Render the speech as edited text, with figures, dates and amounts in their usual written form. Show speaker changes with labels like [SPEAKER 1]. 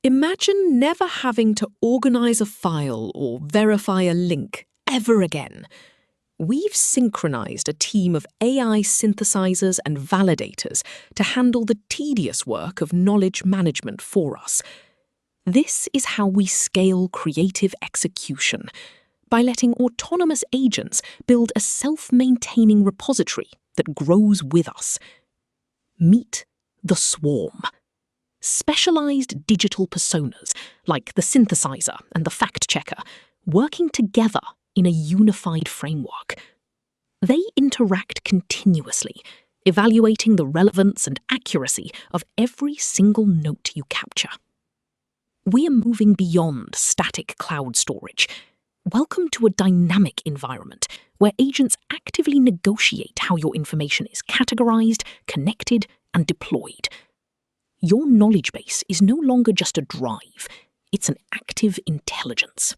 [SPEAKER 1] Imagine never having to organize a file or verify a link ever again. We've synchronized a team of AI synthesizers and validators to handle the tedious work of knowledge management for us. This is how we scale creative execution, by letting autonomous agents build a self-maintaining repository that grows with us. Meet the swarm. Specialized digital personas, like the synthesizer and the fact-checker, working together in a unified framework. They interact continuously, evaluating the relevance and accuracy of every single note you capture. We are moving beyond static cloud storage. Welcome to a dynamic environment where agents actively negotiate how your information is categorized, connected, and deployed. Your knowledge base is no longer just a drive, it's an active intelligence.